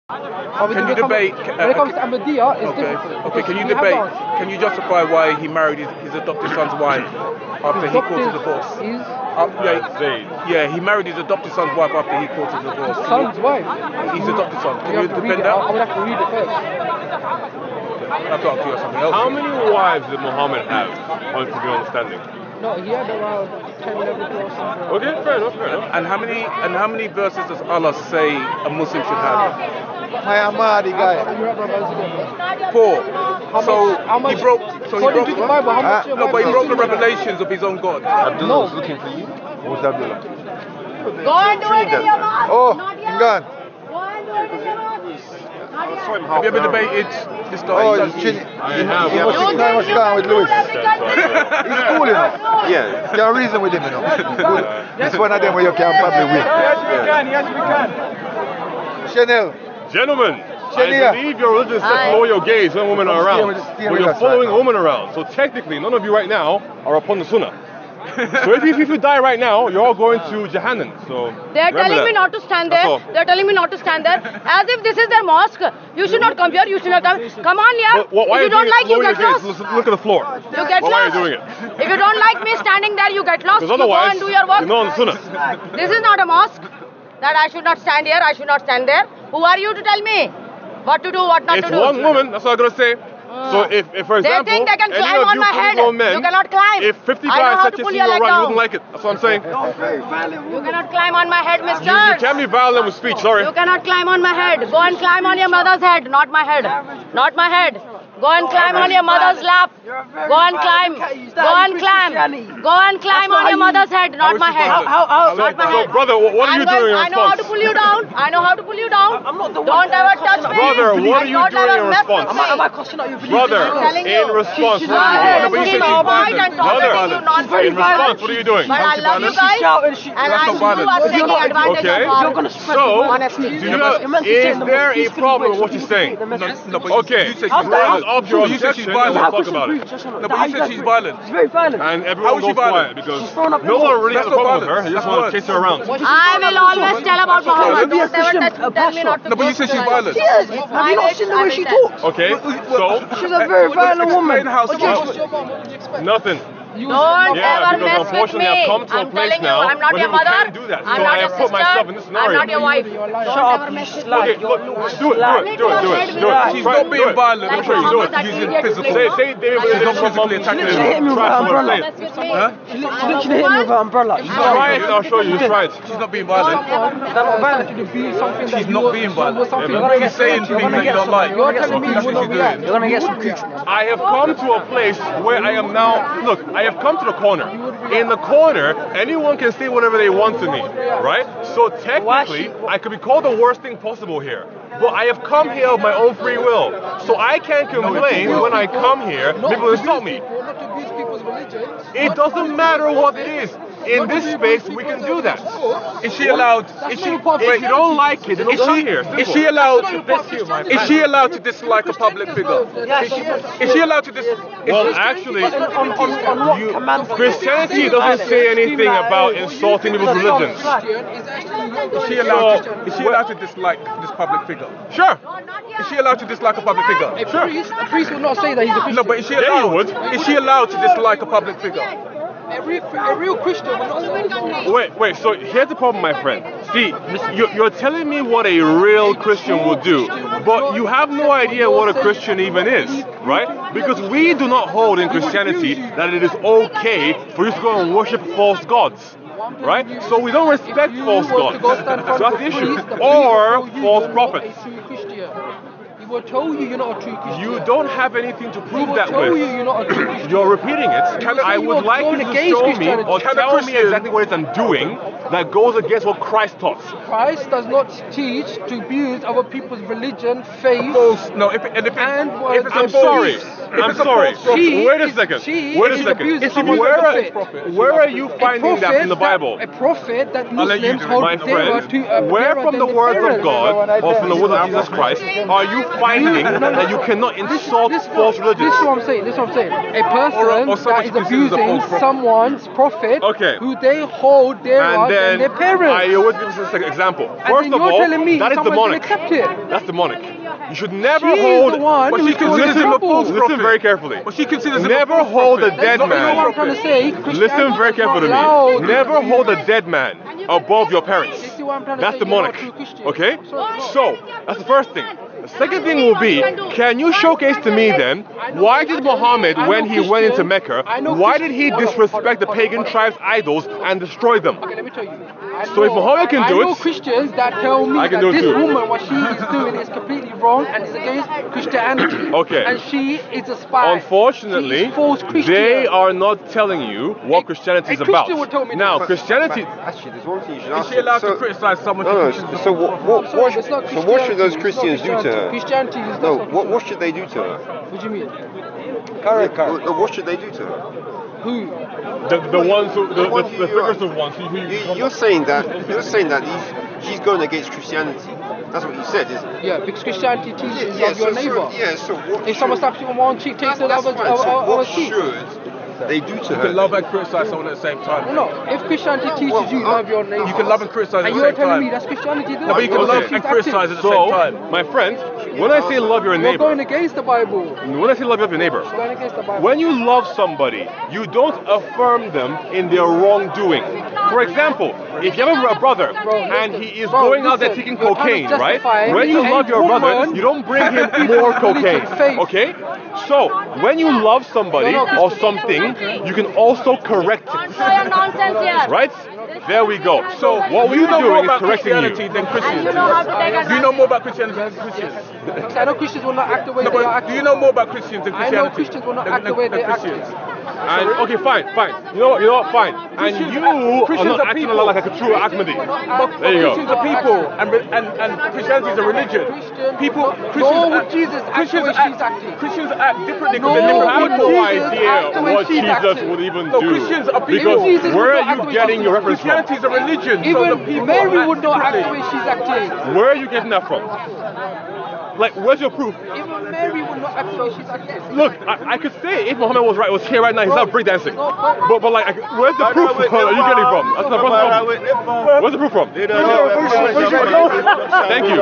Can you debate? When it comes to Ahmadiyya, it's different. Okay. Can you debate? Can you justify why he married his adopted son's wife after he courted divorce? He married his adopted son's wife after he courted divorce. Son's wife? His adopted son. Can you defend that? I would have to read it first. I thought you something else. How many wives did Muhammad have, on to be understanding? No, he had around 10, 11 or something. Okay, fair enough. And how many verses does Allah say a Muslim should have? My Ahmadi guy. 4. How much? He broke. According to the Bible, how much? No, but he broke the revelations of his own God. Abdullah was looking for you. Who's Abdullah? Go and do it in your mouth. Oh, Not I'm yet. gone. Go and do it in your mouth. Not yet. Have you ever debated this guy? Oh, it's Chinny. I have. He must be much gone with Lewis. Every country. He's cool enough. Yeah, you can reason with him, you know. This one of them where you can probably win. Yes, we can. Chanel. Gentlemen, Shalini. I believe your religion says lower your gaze when women are around. Stay But with you're us following right a woman around. So technically, none of you right now are upon the sunnah. So if you die right now, you're all going to Jahannam. So They're remember telling me that. not to stand That's there. all. They're telling me not to stand there. As if this is their mosque. You should not come here. You should not come. Come on, yeah. But why If you don't like, you lower get your lost. gaze? Look at the floor. You get Why are you lost. doing it? If you don't like me standing there, you get lost. Because You go otherwise, and do your work. you're not on the sunnah. This is not a mosque. That I should not stand here. I should not stand there. Who are you to tell me what to do, what not It's to do? one woman, that's what I'm going to say. So if for They example, think they can any climb of on you my head. full-grown men, You cannot climb. if 50 I know guys how said to you pull see your you leg around, you down. wouldn't like it. That's what I'm saying. You cannot climb on my head, mister. You can't be violent with speech, sorry. You cannot climb on my head. Go and climb on your mother's head, not my head. Not my head. Go and climb on your mother's lap. Go and climb. Go and climb. Go and climb on your mother's head, not my head. Not my So head. brother, what are you doing in I know how to response? pull you down. I know how to pull you down. Don't ever touch me. Brother, what are And you don't doing ever in mess with response? me. Am I questioning your belief? Brother, I'm telling in you. response, She's what are you not doing? here fight and tolerating you nonsense. In response, what are you doing? But I love you guys. And I not violence. you are taking advantage Okay. of our So, honesty. is there a problem with what you're saying? No, but Okay, you said she's because violent. of your So you said she's objection, violent. we'll talk about it. No, but you said she's violent. It's very violent. And How everyone is she goes quiet violent? because She's thrown up no one really has That's a problem with not her. They just violence. want to chase her around. I will always tell about Muhammad. Don't ever tell me not to. No, but you said she's violent. She is. Have you not seen the way she talks? Okay, so She's a very violent woman. Explain how nothing. Don't Yeah, ever because mess with unfortunately me. I've come to a I'm place telling you, now I'm not where your people mother. can't do that. I'm So not I your have put sister. myself in this I'm scenario. not your wife. Don't ever mess with me. Okay, look, do it. She's not being violent. I'm sure you do it. Using physical. Say David She's not physically attacking She hit me with her umbrella. Mess with me. Huh? She literally hit me with her umbrella. Try it, I'll show you. Try it. She's not being violent. That's not violent. You do something that She's not being violent. Something She's saying things that you don't like. You're telling me That's you what will she's not react. doing. You're gonna get some cooch. I have come to a place where I am now. Look, I have come to the corner. In the corner, anyone can say whatever they want to me, right? So technically, I could be called the worst thing possible here. But I have come here of my own free will. So I can't complain when I come here. People insult me. Not to abuse people's religion. It doesn't matter what it is. In this space, we can do that. Is she allowed? Is she? If you don't like it, then don't come here. Is Simple. she allowed? Is she allowed to dislike a public figure? Is she allowed to Well, actually, Christianity doesn't say anything about insulting people's religions. Is she allowed to dislike this public figure? Sure. Is she allowed to dislike a public figure? A priest would not say that he's a Christian. No, but is she Yeah, you allowed? would. Is she allowed to dislike a public figure? A real Christian would not say that. Wait, so here's the problem, my friend. See, you're telling me what a real Christian would do, but you have no idea what a Christian even is, right? Because we do not hold in Christianity that it is okay for you to go and worship false gods. Right? So we don't respect false gods. So that's the issue. Or false prophets. He will tell you you're not a true Christian. You don't have anything to prove that tell you with. you're not a true Christian. You're repeating it. I would like you to show me or tell me exactly what it is I'm doing that goes against what Christ taught. Christ does not teach to abuse other people's religion, faith. False. No, if it's I'm sorry. I'm sorry. Wait a second. Wait a second. Where are you finding that in the Bible? A prophet that let you Muslims do it. hold My dearer friend, to where dearer from than the their words of parents. God or from the words of Jesus Christ are you finding that you cannot insult false religions. This is what I'm saying. This is what I'm saying. A person or someone that is considers a abusing false prophet. someone's prophet, Okay. who they hold dearer And than then their parents. I always give this as an example. And First then of you're all, telling me that is someone's demonic. gonna accept it. That's demonic. You should never She is hold. the one But who she is causing considers him a trouble. false Listen prophet. very carefully. But she considers him Never a false hold a prophet. dead That's not man. what I'm trying to say. Listen very carefully to allowed. me. Never hold a dead man above your parents. You see what I'm trying to That's say? You're not demonic. a true Christian. Okay? Sorry. So, that's the first thing. The second thing will be, can you showcase to me then, why did Muhammad, when he went into Mecca, why did he disrespect the pagan tribes' idols and destroy them? Okay, let me tell you. So if Muhammad can do I know it, Christians that tell me I can that do it this too. woman, what she is doing is completely wrong and it's against Christianity. Okay. And she is a spy. Unfortunately, she is false Christian. they are not telling you what Christianity is a about. Christian would tell me Now, that. Christianity. Actually, there's one thing you should Is ask. she allowed so, to criticize someone? No, she no. considers So a false prophet? Sorry, it's not so what should those Christianity, Christians it's do not to her? Christianity is No, not what should they do to her? What do you mean? What should they do to her? Who? The ones who, the one you- figurative ones. Who you You're saying that she's going against Christianity. That's what you said, isn't it? Yeah, because Christianity teaches Yeah, love your neighbor. so what If someone slaps you on one cheek, takes the that's other fine. So what cheek. should they do to You can her? love and criticize someone at the same time. No, if Christianity teaches you love your neighbor, You can love and criticize at and the you're same telling time. me that's Christianity, No, but you can Okay. love and criticize at the same So, time. my friend, when I say love your You're neighbor, going against the Bible. when I say love your neighbor, Going against the Bible. when you love somebody, you don't affirm them in their wrongdoing. For example, if you have a brother and he is going out there listen, taking you're trying to cocaine, right? justify When you any love your brother, woman you don't bring him more cocaine, faith. okay? So, when you love somebody No, no, or something, you can also correct it, So you're nonsense here. right? There we go. So, what You we're know more doing is about correcting Christianity you. than And Christians. you know how to take Do you know more about Christianity than Christians? Because I know Christians will not act the way No, they are but acting. do you know more about Christians than I Christianity? know Christians will not than- act the than- way than they're acting. Christians? And okay, fine. You know what? Fine. And you are Christians not are acting people. like a true Ahmadi. But There you go. Christians are people, and Christianity is a religion. People, Nor would Jesus act the Christians way she's acting. Christians act differently No, because they're You different have people. no Jesus idea act the way what she's Jesus acting. would even No, do. Christians are Because people. Jesus where would are not act you the way getting she's your acting. reference from? Christianity is a religion. so the Even people Mary act would not act the differently. way she's acting. Where are you getting that from? Like, where's your proof? Even Mary would not act the way she's acting. Look, I could say if Muhammad was here right now, he's not breakdancing. But like, where's the proof are you getting from? That's my problem. Where's the proof from? Thank you.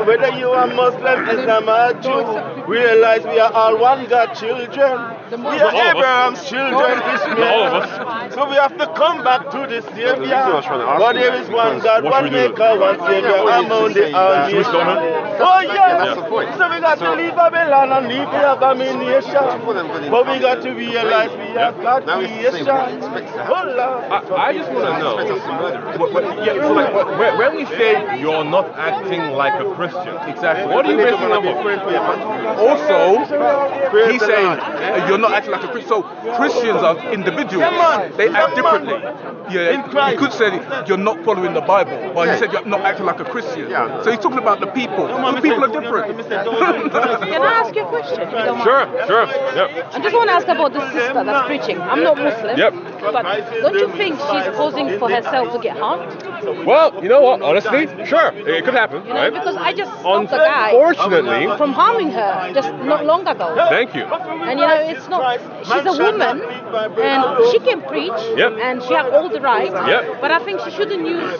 Whether you are Muslim, Islam, or Jew, realize we are all one God children. We are Abraham's children, All of us. so we have to come back to the Savior. reason I was trying to ask But you there is one God, what one should we do? Maker, one Savior, among the all Should we stone him? Oh yeah, that's the point. So we got to leave Babylon and leave the abomination. But we got to realize we are God Now it's the creation. same. What he expects to happen. Oh Lord. I just want to know. Expects us to murder him. Yeah, so like, when we say you're not acting like a Christian, Exactly. what are you basing that on? Also, he's saying you're not acting like a Christian. So Christians are individuals. They act differently. Yeah, you could say you're not following the Bible, but he said you're not acting like a Christian. Yeah. So he's talking about the people. The people are different. Can I ask you a question? If you don't mind? Sure. Yep. I just want to ask about the sister that's preaching. I'm not Muslim. Yep. But don't you think she's posing for herself to get harmed? Well, you know what? Honestly, sure, it could happen, You know, right? because I just stopped a guy Unfortunately, from harming her just not long ago. thank you. And you know, it's not. She's a woman, and she can preach, Yep. and she has all the rights. Yep. But I think she shouldn't use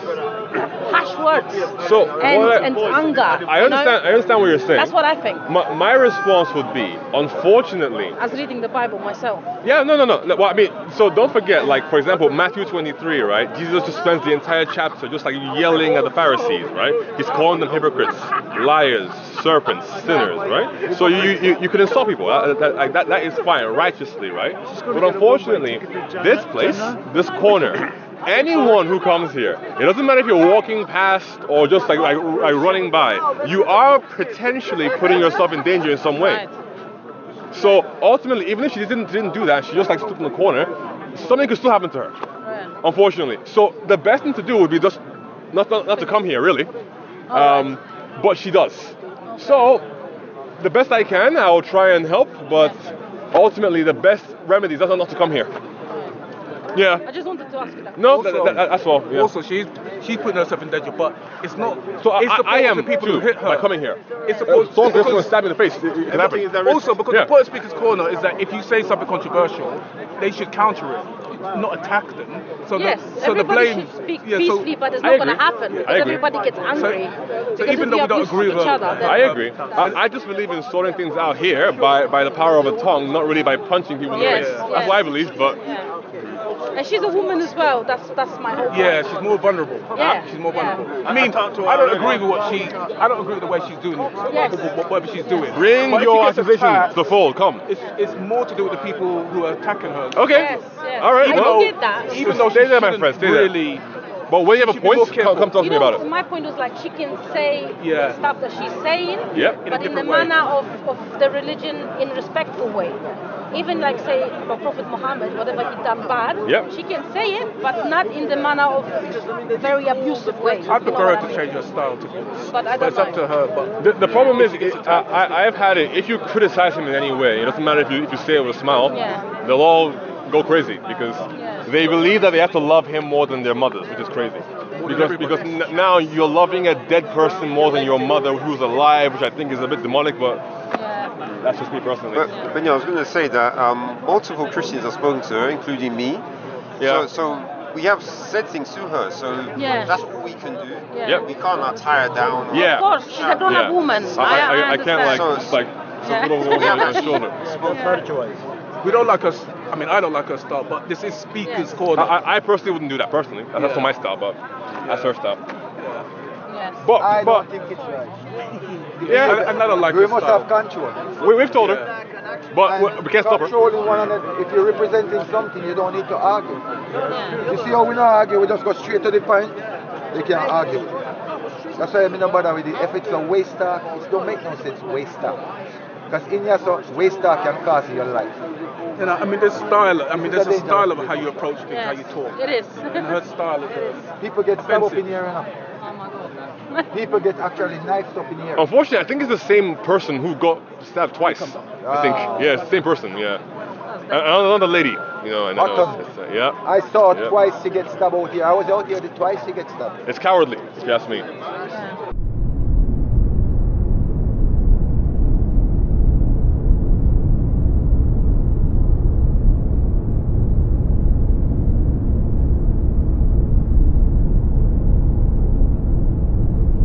harsh words So and, what and anger. I you know? understand. I understand what you're saying. That's what I think. My response would be, unfortunately. I was reading the Bible myself. Yeah, no. Well, I mean, so don't forget, like, for example, Matthew 23, right? Jesus just spends the entire chapter just like yelling at the Pharisees, right? He's calling them hypocrites, liars, serpents, sinners, right? So you can insult people. That is fine, righteously, right? But unfortunately, this place, this corner, anyone who comes here, it doesn't matter if you're walking past or just like running by, you are potentially putting yourself in danger in some way. Right. So ultimately, even if she didn't do that, she just like stood in the corner, something could still happen to her, Right. unfortunately. So the best thing to do would be just not to come here, really. But she does. So the best I can, I will try and help, but ultimately the best remedy is not to come here. Yeah. I just wanted to ask you that. No, that's all. Yeah. Also, she's she's putting herself in danger, but it's not. So it's I am the people too, who hit her. by coming here. It's supposed someone's going to because- stab me in the face. It can happen. Also, because Yeah. the point of Speaker's Corner is that if you say something controversial, they should counter it, not attack them. So Yes, so the everybody blame. should speak yeah, peacefully, but it's I not going to agree. happen I because agree. everybody gets angry. So Because even if though we we don't abuse agree with each her, other, then I agree. I just believe in sorting things out here by the power of a tongue, not really by punching people in the Yes, face. yes. That's what I believe, but yeah. And she's a woman as well. That's my whole point. Yeah, she's more vulnerable. Yeah, She's more yeah. vulnerable. I mean, I don't agree with I don't agree with the way she's doing it. Yes. Whatever she's doing. bring But if your she gets accusation attacked, to the fold. Come. It's more to do with the people who are attacking her. Okay. Yes, yes. All right. I Well, get that. Even though Stay she there, my shouldn't friend, stay there. really. but when you have a should be more point, careful. come talk to me about it. My point was like she can say Yeah. stuff that she's saying, Yep. but in the different way. manner of the religion in a respectful way. Even like say about Prophet Muhammad, whatever he done bad, Yep. she can say it, but not in the manner of very abusive way. I prefer her to change her style to be honest. But I don't it's up mind. to her. But The problem is, I've had it. If you criticize him in any way, it doesn't matter if you say it with a smile. Yeah. They'll all go crazy because Yeah. they believe that they have to love him more than their mothers, which is crazy. Because now you're loving a dead person more than your mother who's alive, which I think is a bit demonic, but Yeah. that's just me personally. But yeah, I was going to say that multiple Christians have spoken to her, including me. Yeah. So we have said things to her. So Yeah. that's all we can do. Yeah. Yep. We can't tie her down. or- Yeah. Of course, she's a grown-up Yeah. woman. I can't like So- just like Yeah. put over her shoulder. we don't like her. I mean, I don't like her style. But this is Speaker's Yeah. Corner. I personally wouldn't do that personally. That's Yeah. not my style, but that's her style. Yes. But I but don't think it's right. yeah, and I don't like We her must style. have control. we've told her, but we can't stop her. Controlling one another. If you're representing something, you don't need to argue. Yeah. You see how we don't argue, we just go straight to the point. They can't argue. That's why I'm not bother with it. If it's a waste talk, it don't make no sense, waste talk. Because in your so waste talk can cost you your life. You know, I mean, there's style. I mean, there's a style of how you approach things, how Yes. you talk. It is. And her style is. People get stabbed up Offensive. in here, you know. Oh my God. People get actually knifed up in here. Unfortunately, I think it's the same person who got stabbed twice. I think. Yeah, it's the same person. Yeah. Another lady. You know. And Autumn. yeah. I saw Yeah. twice she get stabbed out here. I was out here twice she get stabbed. It's cowardly, if you ask me.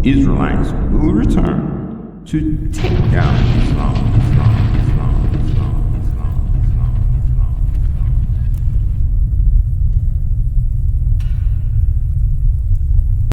Israelites will return to take down Islam.